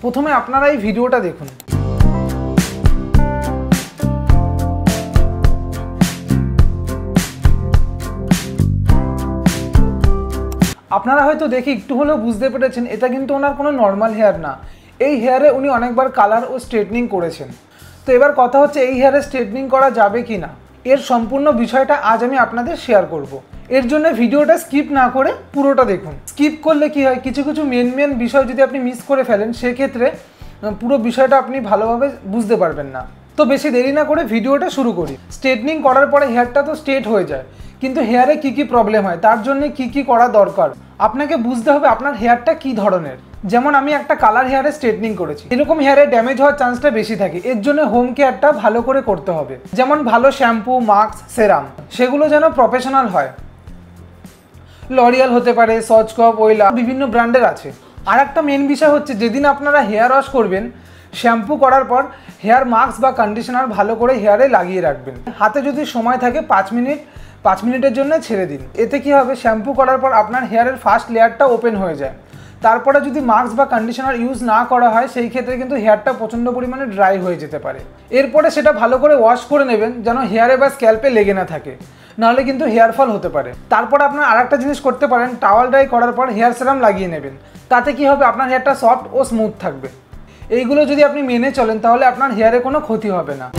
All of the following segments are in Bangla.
প্রথমে আপনারা এই ভিডিওটা দেখুন। আপনারা হয়তো দেখে একটু হলেও বুঝতে পেরেছেন এটা কিন্তু ওনার কোনো নর্মাল হেয়ার না। এই হেয়ারে উনি অনেকবার কালার ও স্ট্রেটনিং করেছেন। তো এবার কথা হচ্ছে এই হেয়ারে স্ট্রেটনিং করা যাবে কি না, এর সম্পূর্ণ বিষয়টা আজ আমি আপনাদের শেয়ার করব। এর জন্য ভিডিওটা স্কিপ না করে পুরোটা দেখুন। স্কিপ করলে কি হয়, কিছু কিছু মেন বিষয় যদি আপনি মিস করে ফেলেন সেক্ষেত্রে পুরো বিষয়টা আপনি ভালোভাবে বুঝতে পারবেন না। তো বেশি দেরি না করে ভিডিওটা শুরু করি। স্ট্রেটনিং করার পরে হেয়ারটা তো স্ট্রেট হয়ে যায়, কিন্তু হেয়ারে কি প্রবলেম হয়, তার জন্য কি করা দরকার আপনাকে বুঝতে হবে আপনার হেয়ারটা কি ধরনের। যেমন আমি একটা কালার হেয়ারে স্ট্রেটনিং করেছি, এরকম হেয়ারে ড্যামেজ হওয়ার চান্সটা বেশি থাকে। এর জন্য হোম কেয়ারটা ভালো করে করতে হবে, যেমন ভালো শ্যাম্পু, মাস্ক, সেরাম সেগুলো যেন প্রফেশনাল হয়। লরিয়াল হতে পারে, সচকপ, ওয়েলা, বিভিন্ন ব্র্যান্ডের আছে। আর একটা মেন বিষয় হচ্ছে যেদিন আপনারা হেয়ার ওয়াশ করবেন, শ্যাম্পু করার পর হেয়ার মাস্ক বা কন্ডিশনার ভালো করে হেয়ারে লাগিয়ে রাখবেন। হাতে যদি সময় থাকে 5 মিনিটের জন্য ছেড়ে দিন। এতে কি হবে, শ্যাম্পু করার পর আপনার হেয়ারের ফার্স্ট লেয়ারটা ওপেন হয়ে যায়। তারপরে যদি মাস্ক বা কন্ডিশনার ইউজ না করা হয় সেই ক্ষেত্রে কিন্তু হেয়ারটা প্রচণ্ড পরিমাণে ড্রাই হয়ে যেতে পারে। এরপরে সেটা ভালো করে ওয়াশ করে নেবেন যেন হেয়ারে বা স্ক্যাল্পে লেগে না থাকে, নাহলে কিন্তু হেয়ার ফল হতে পারে। তারপর আপনার আরেকটা জিনিস করতে পারেন, টাওয়াল ড্রাই করার পর হেয়ার সেরাম লাগিয়ে নেবেন। তাতে কি হবে, আপনার হেয়ারটা সফট ও স্মুথ থাকবে। এইগুলো যদি আপনি মেনে চলেন তাহলে আপনার হেয়ারে কোনো ক্ষতি হবে না।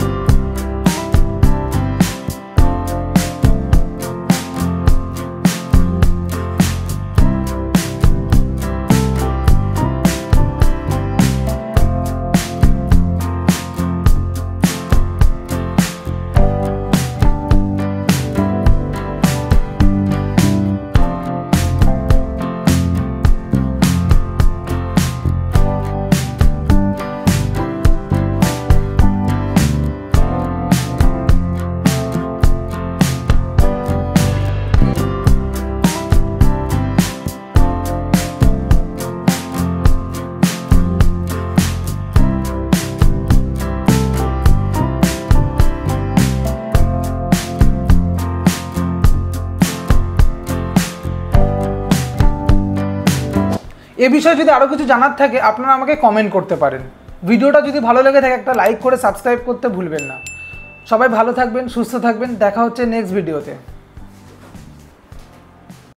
এ বিষয়ে যদি আরও কিছু জানার থাকে আপনারা আমাকে কমেন্ট করতে পারেন। ভিডিওটা যদি ভালো লেগে থাকে একটা লাইক করে সাবস্ক্রাইব করতে ভুলবেন না। সবাই ভালো থাকবেন, সুস্থ থাকবেন, দেখা হচ্ছে নেক্সট ভিডিওতে।